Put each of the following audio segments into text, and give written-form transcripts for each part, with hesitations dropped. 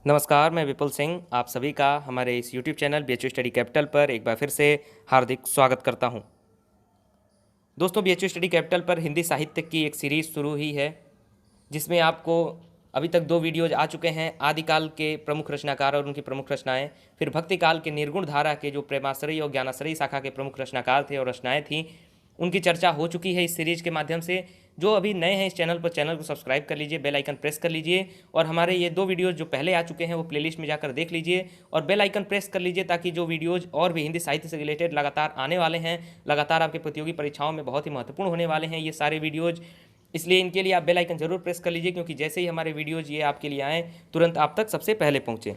नमस्कार, मैं विपुल सिंह आप सभी का हमारे इस YouTube channel BHU study capital पर एक बार फिर से हार्दिक स्वागत करता हूं। दोस्तों, BHU स्टडी कैपिटल पर हिंदी साहित्य की एक सीरीज़ शुरू हुई है जिसमें आपको अभी तक 2 वीडियोज आ चुके हैं। आदिकाल के प्रमुख रचनाकार और उनकी प्रमुख रचनाएं, फिर भक्ति काल के निर्गुण धारा के जो प्रेमाश्रयी और ज्ञानाश्रयी शाखा के प्रमुख रचनाकार थे और रचनाएं थीं, उनकी चर्चा हो चुकी है इस सीरीज के माध्यम से। जो अभी नए हैं इस चैनल पर, चैनल को सब्सक्राइब कर लीजिए, बेल आइकन प्रेस कर लीजिए और हमारे ये 2 वीडियोज़ जो पहले आ चुके हैं वो प्लेलिस्ट में जाकर देख लीजिए और बेल आइकन प्रेस कर लीजिए ताकि जो वीडियोज़ और भी हिंदी साहित्य से रिलेटेड लगातार आने वाले हैं, लगातार आपके प्रतियोगी परीक्षाओं में बहुत ही महत्वपूर्ण होने वाले हैं ये सारे वीडियोज़, इसलिए इनके लिए आप बेल आइकन जरूर प्रेस कर लीजिए क्योंकि जैसे ही हमारे वीडियोज़ ये आपके लिए आएँ तुरंत आप तक सबसे पहले पहुँचें।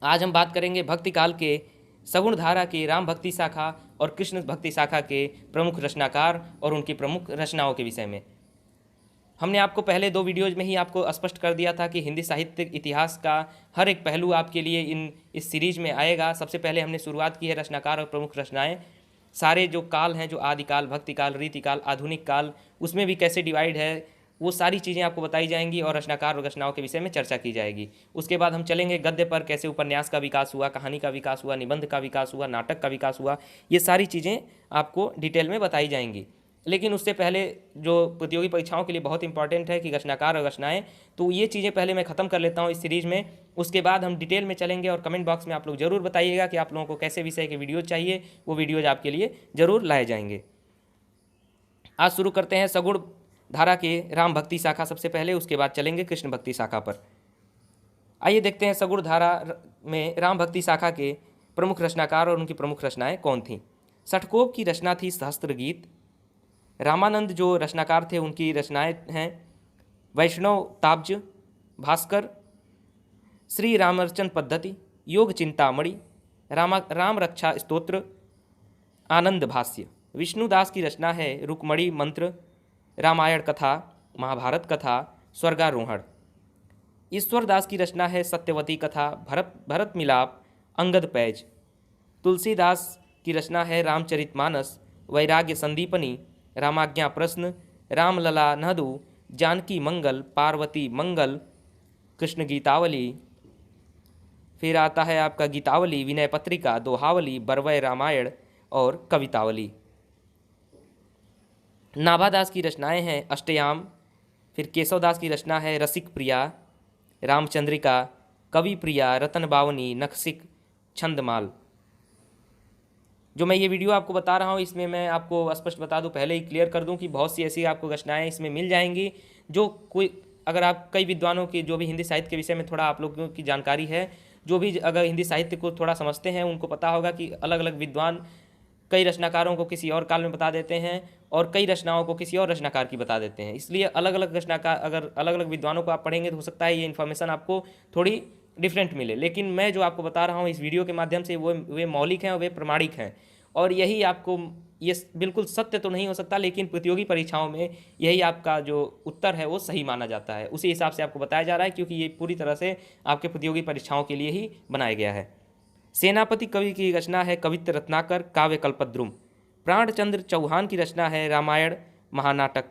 आज हम बात करेंगे भक्ति काल के सगुण धारा की राम भक्ति शाखा और कृष्ण भक्ति शाखा के प्रमुख रचनाकार और उनकी प्रमुख रचनाओं के विषय में। हमने आपको पहले 2 वीडियोज में ही आपको स्पष्ट कर दिया था कि हिंदी साहित्य इतिहास का हर एक पहलू आपके लिए इस सीरीज में आएगा। सबसे पहले हमने शुरुआत की है रचनाकार और प्रमुख रचनाएं, सारे जो काल हैं, जो आदिकाल, भक्ति काल, रीतिकाल, आधुनिक काल, उसमें भी कैसे डिवाइड है वो सारी चीज़ें आपको बताई जाएंगी और रचनाकार और रचनाओं के विषय में चर्चा की जाएगी। उसके बाद हम चलेंगे गद्य पर, कैसे उपन्यास का विकास हुआ, कहानी का विकास हुआ, निबंध का विकास हुआ, नाटक का विकास हुआ, ये सारी चीज़ें आपको डिटेल में बताई जाएंगी। लेकिन उससे पहले जो प्रतियोगी परीक्षाओं के लिए बहुत इंपॉर्टेंट है कि रचनाकार और रचनाएं, तो ये चीज़ें पहले मैं ख़त्म कर लेता हूँ इस सीरीज़ में। उसके बाद हम डिटेल में चलेंगे और कमेंट बॉक्स में आप लोग ज़रूर बताइएगा कि आप लोगों को कैसे विषय के वीडियो चाहिए, वो वीडियोज़ आपके लिए ज़रूर लाए जाएंगे। आज शुरू करते हैं सगुण धारा के राम भक्ति शाखा सबसे पहले, उसके बाद चलेंगे कृष्ण भक्ति शाखा पर। आइए देखते हैं सगुण धारा में राम भक्ति शाखा के प्रमुख रचनाकार और उनकी प्रमुख रचनाएं कौन थीं। षटकोप की रचना थी सहस्त्र गीत। रामानंद जो रचनाकार थे उनकी रचनाएं हैं वैष्णव ताब्ज, भास्कर, श्री रामर्चन पद्धति, योग चिंतामणि, राम रक्षा स्तोत्र, आनंद भाष्य। विष्णुदास की रचना है रुक्मणी मंत्र, रामायण कथा, महाभारत कथा, स्वर्गारोहण। ईश्वरदास की रचना है सत्यवती कथा, भरत मिलाप, अंगद पैज। तुलसीदास की रचना है रामचरितमानस, वैराग्य संदीपनी, रामाज्ञा प्रश्न, रामलला नहदु, जानकी मंगल, पार्वती मंगल, कृष्ण गीतावली। फिर आता है आपका गीतावली, विनय पत्रिका, दोहावली, बरवय रामायण और कवितावली। नाभादास की रचनाएं हैं अष्टयाम। फिर केशवदास की रचना है रसिक प्रिया, रामचंद्रिका, कवि प्रिया, रतन बावनी, नखसिक, छंदमाल। जो मैं ये वीडियो आपको बता रहा हूँ इसमें मैं आपको स्पष्ट बता दूँ, पहले ही क्लियर कर दूँ कि बहुत सी ऐसी आपको रचनाएं इसमें मिल जाएंगी जो कोई, अगर आप कई विद्वानों की जो भी हिंदी साहित्य के विषय में थोड़ा आप लोगों की जानकारी है, जो भी अगर हिंदी साहित्य को थोड़ा समझते हैं उनको पता होगा कि अलग अलग विद्वान कई रचनाकारों को किसी और काल में बता देते हैं और कई रचनाओं को किसी और रचनाकार की बता देते हैं। इसलिए अलग अलग रचनाकार, अगर अलग अलग विद्वानों को आप पढ़ेंगे तो हो सकता है ये इन्फॉर्मेशन आपको थोड़ी डिफरेंट मिले, लेकिन मैं जो आपको बता रहा हूँ इस वीडियो के माध्यम से वे मौलिक हैं और वे प्रमाणिक हैं और यही आपको, ये बिल्कुल सत्य तो नहीं हो सकता लेकिन प्रतियोगी परीक्षाओं में यही आपका जो उत्तर है वो सही माना जाता है। उसी हिसाब से आपको बताया जा रहा है क्योंकि ये पूरी तरह से आपके प्रतियोगी परीक्षाओं के लिए ही बनाया गया है। सेनापति कवि की रचना है कवित्त रत्नाकर, काव्य कल्पद्रुम। प्राणचंद्र चौहान की रचना है रामायण महानाटक।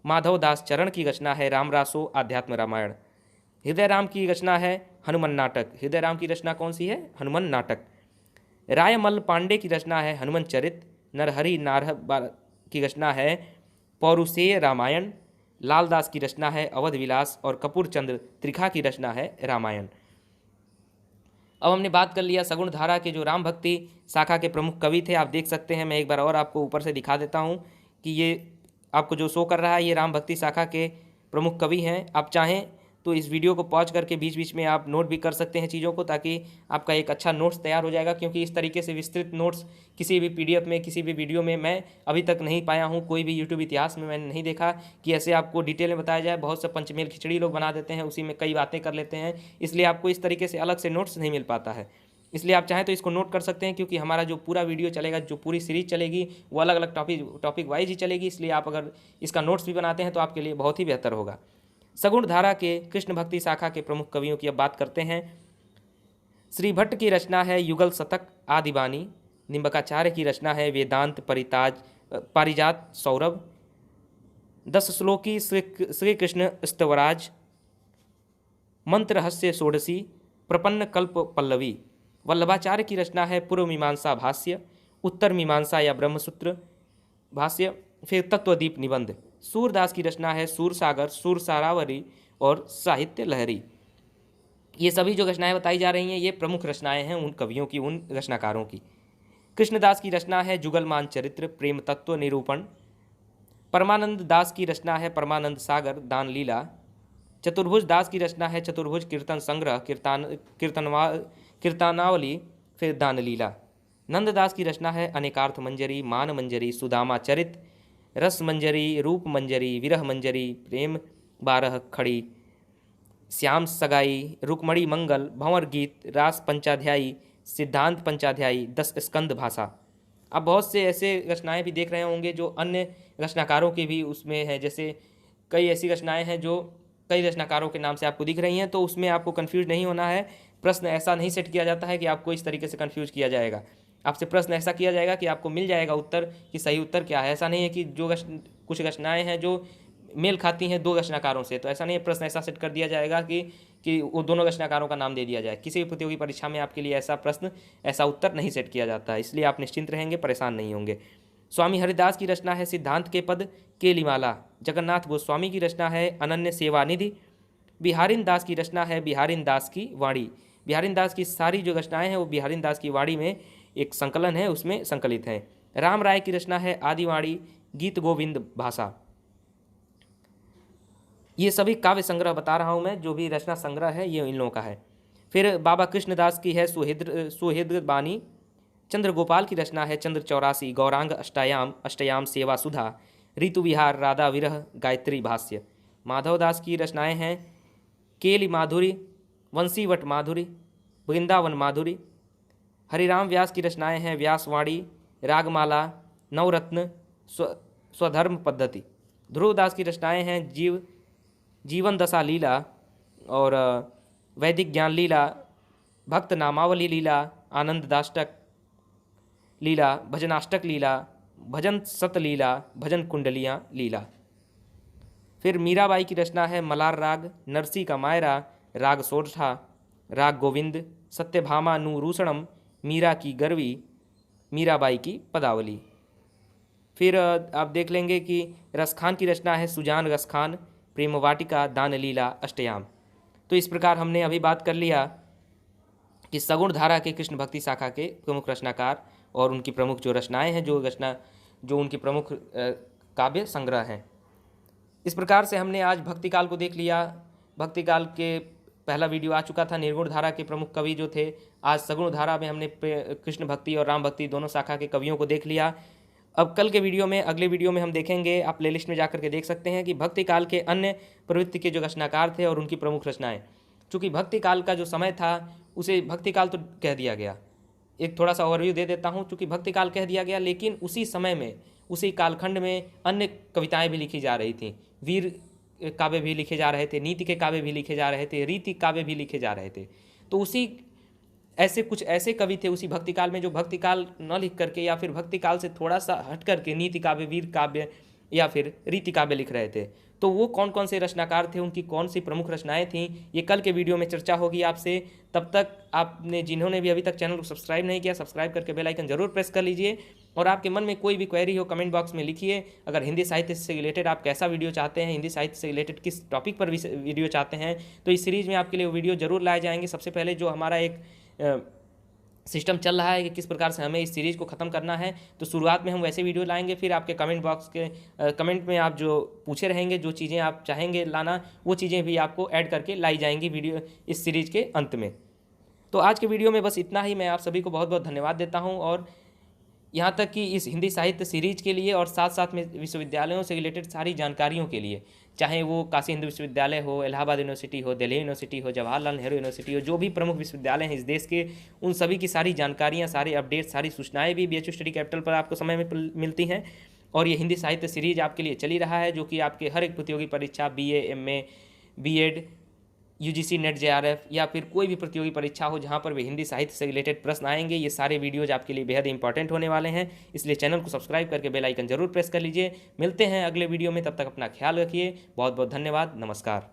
माधव दास चरण की रचना है रामरासो आध्यात्म रामायण। हृदय राम की रचना है हनुमान नाटक। हृदय राम की रचना कौन सी है? हनुमान नाटक। रायमल पांडे की रचना है हनुमान चरित। नरहरि नारह की रचना है पौरुषेय रामायण। लालदास की रचना है अवध विलास और कपूर चंद्र त्रिखा की रचना है रामायण। अब हमने बात कर लिया सगुण धारा के जो राम भक्ति शाखा के प्रमुख कवि थे। आप देख सकते हैं, मैं एक बार और आपको ऊपर से दिखा देता हूं कि ये आपको जो शो कर रहा है ये राम भक्ति शाखा के प्रमुख कवि हैं। आप चाहें तो इस वीडियो को पॉज करके बीच बीच में आप नोट भी कर सकते हैं चीज़ों को, ताकि आपका एक अच्छा नोट्स तैयार हो जाएगा, क्योंकि इस तरीके से विस्तृत नोट्स किसी भी PDF में, किसी भी वीडियो में मैं अभी तक नहीं पाया हूँ। कोई भी YouTube इतिहास में मैंने नहीं देखा कि ऐसे आपको डिटेल में बताया जाए। बहुत से पंचमेल खिचड़ी लोग बना देते हैं, उसी में कई बातें कर लेते हैं, इसलिए आपको इस तरीके से अलग से नोट्स नहीं मिल पाता है। इसलिए आप चाहें तो इसको नोट कर सकते हैं, क्योंकि हमारा जो पूरा वीडियो चलेगा, जो पूरी सीरीज चलेगी वो अलग अलग टॉपिक वाइज ही चलेगी। इसलिए आप अगर इसका नोट्स भी बनाते हैं तो आपके लिए बहुत ही बेहतर होगा। सगुण धारा के कृष्ण भक्ति शाखा के प्रमुख कवियों की अब बात करते हैं। श्री भट्ट की रचना है युगल शतक आदिबानी। निम्बकाचार्य की रचना है वेदांत पारिजात सौरभ। 10 श्लोकी श्री कृष्ण स्तवराज। मंत्रहस्य षोडशी, प्रपन्न कल्प पल्लवी। वल्लभाचार्य की रचना है पूर्व मीमांसा भाष्य, उत्तर मीमांसा या ब्रह्मसूत्र भाष्य, फिर तत्वदीप निबंध। सूरदास की रचना है सूरसागर, सूरसारावरी और साहित्य लहरी। ये सभी जो रचनाएं बताई जा रही हैं ये प्रमुख रचनाएं हैं उन कवियों की, उन रचनाकारों की। कृष्णदास की रचना है जुगलमान चरित्र, प्रेम तत्व निरूपण। परमानंद दास की रचना है परमानंद सागर, दान लीला। चतुर्भुज दास की रचना है चतुर्भुज कीर्तन संग्रह, कीर्तनावली, फिर दान लीला। नंददास की रचना है अनेकार्थ मंजरी, मान मंजरी, सुदामा चरित, रस मंजरी, रूप मंजरी, विरह मंजरी, प्रेम बारह खड़ी, श्याम सगाई, रुक्मणी मंगल, भंवर गीत, रास पंचाध्यायी, सिद्धांत पंचाध्यायी, 10 स्कंद भाषा। अब बहुत से ऐसे रचनाएं भी देख रहे होंगे जो अन्य रचनाकारों की भी उसमें है, जैसे कई ऐसी रचनाएं हैं जो कई रचनाकारों के नाम से आपको दिख रही हैं, तो उसमें आपको कन्फ्यूज नहीं होना है। प्रश्न ऐसा नहीं सेट किया जाता है कि आपको इस तरीके से कन्फ्यूज किया जाएगा। आपसे प्रश्न ऐसा किया जाएगा कि आपको मिल जाएगा उत्तर कि सही उत्तर क्या है। ऐसा नहीं है कि जो कुछ रचनाएं हैं जो मेल खाती हैं दो रचनाकारों से, तो ऐसा नहीं है। प्रश्न ऐसा सेट कर दिया जाएगा कि वो दोनों रचनाकारों का नाम दे दिया जाए। किसी भी प्रतियोगी परीक्षा में आपके लिए ऐसा प्रश्न, ऐसा उत्तर नहीं सेट किया जाता है, इसलिए आप निश्चिंत रहेंगे, परेशान नहीं होंगे। स्वामी हरिदास की रचना है सिद्धांत के पद केलीमाला। जगन्नाथ गोस्वामी की रचना है अनन्य सेवानिधि। बिहारिन दास की रचना है बिहारिन दास की वाणी। बिहारिन दास की सारी जो रचनाएं हैं वो बिहारिन दास की वाणी में एक संकलन है, उसमें संकलित हैं। राम राय की रचना है आदिवाणी, गीत गोविंद भाषा। ये सभी काव्य संग्रह बता रहा हूँ मैं, जो भी रचना संग्रह है ये इन लोगों का है। फिर बाबा कृष्णदास की है सुहृद बानी। चंद्र गोपाल की रचना है चंद्र 84, गौरांग अष्टयाम, अष्टयाम सेवा सुधा, ऋतु विहार, राधा विरह, गायत्री भाष्य। माधवदास की रचनाएं हैं केली माधुरी, वंशीवट माधुरी, वृंदावन माधुरी। हरिराम व्यास की रचनाएं हैं व्यासवाणी, रागमाला, नवरत्न, स्वधर्म पद्धति। ध्रुवदास की रचनाएं हैं जीवन दशा लीला और वैदिक ज्ञान लीला, भक्त नामावली लीला, आनंद दाष्टक लीला, भजनाष्टक लीला, भजन सत लीला, भजन कुंडलियाँ लीला। फिर मीराबाई की रचना है मलार राग, नरसी का मायरा, राग सोरठा, राग गोविंद, सत्यभामा नूरूषणम, मीरा की गरवी, मीराबाई की पदावली। फिर आप देख लेंगे कि रसखान की रचना है सुजान रसखान, प्रेम वाटिका, दान लीला, अष्टयाम। तो इस प्रकार हमने अभी बात कर लिया कि सगुण धारा के कृष्ण भक्ति शाखा के प्रमुख रचनाकार और उनकी प्रमुख जो रचनाएं हैं, जो उनकी प्रमुख काव्य संग्रह हैं। इस प्रकार से हमने आज भक्ति काल को देख लिया। भक्ति काल के पहला वीडियो आ चुका था, निर्गुण धारा के प्रमुख कवि जो थे। आज सगुण धारा में हमने कृष्ण भक्ति और राम भक्ति दोनों शाखा के कवियों को देख लिया। अब कल के वीडियो में, अगले वीडियो में हम देखेंगे, आप प्लेलिस्ट में जाकर के देख सकते हैं कि भक्ति काल के अन्य प्रवृत्ति के जो रचनाकार थे और उनकी प्रमुख रचनाएं। चूँकि भक्ति काल का जो समय था उसे भक्ति काल तो कह दिया गया, एक थोड़ा सा ओवरव्यू दे देता हूँ। चूँकि भक्ति काल कह दिया गया, लेकिन उसी समय में, उसी कालखंड में अन्य कविताएँ भी लिखी जा रही थीं। वीर काव्य भी लिखे जा रहे थे, नीति के काव्य भी लिखे जा रहे थे, रीति काव्य भी लिखे जा रहे थे। तो उसी ऐसे कुछ ऐसे कवि थे उसी भक्ति काल में जो भक्ति काल न लिख करके या फिर भक्ति काल से थोड़ा सा हट करके नीति काव्य, वीर काव्य या फिर रीति काव्य लिख रहे थे। तो वो कौन कौन से रचनाकार थे, उनकी कौन सी प्रमुख रचनाएं थीं, ये कल के वीडियो में चर्चा होगी आपसे। तब तक आपने, जिन्होंने भी अभी तक चैनल को सब्सक्राइब नहीं किया, सब्सक्राइब करके बेल आइकन जरूर प्रेस कर लीजिए। और आपके मन में कोई भी क्वेरी हो कमेंट बॉक्स में लिखिए। अगर हिंदी साहित्य से रिलेटेड आप कैसा वीडियो चाहते हैं, हिंदी साहित्य से रिलेटेड किस टॉपिक पर वीडियो चाहते हैं, तो इस सीरीज़ में आपके लिए वीडियो जरूर लाए जाएंगे। सबसे पहले जो हमारा एक सिस्टम चल रहा है कि किस प्रकार से हमें इस सीरीज़ को ख़त्म करना है, तो शुरुआत में हम वैसे वीडियो लाएंगे, फिर आपके कमेंट बॉक्स के कमेंट में आप जो पूछे रहेंगे, जो चीज़ें आप चाहेंगे लाना, वो चीज़ें भी आपको ऐड करके लाई जाएंगी वीडियो इस सीरीज़ के अंत में। तो आज के वीडियो में बस इतना ही। मैं आप सभी को बहुत बहुत धन्यवाद देता हूँ। और यहाँ तक कि इस हिंदी साहित्य सीरीज के लिए और साथ साथ में विश्वविद्यालयों से रिलेटेड सारी जानकारियों के लिए, चाहे वो काशी हिंदू विश्वविद्यालय हो, इलाहाबाद यूनिवर्सिटी हो, दिल्ली यूनिवर्सिटी हो, जवाहरलाल नेहरू यूनिवर्सिटी हो, जो भी प्रमुख विश्वविद्यालय हैं इस देश के, उन सभी की सारी जानकारियाँ, सारे अपडेट, सारी सूचनाएं भी BHU स्टडी कैपिटल पर आपको समय में मिलती हैं। और ये हिंदी साहित्य सीरीज आपके लिए चली रहा है, जो कि आपके हर एक प्रतियोगी परीक्षा, BA, MA, B.Ed, UGC net JRF या फिर कोई भी प्रतियोगी परीक्षा हो जहाँ पर भी हिंदी साहित्य से रिलेटेड प्रश्न आएंगे, ये सारे वीडियोज आपके लिए बेहद इंपॉर्टेंट होने वाले हैं। इसलिए चैनल को सब्सक्राइब करके बेल आइकन जरूर प्रेस कर लीजिए। मिलते हैं अगले वीडियो में, तब तक अपना ख्याल रखिए। बहुत बहुत धन्यवाद, नमस्कार।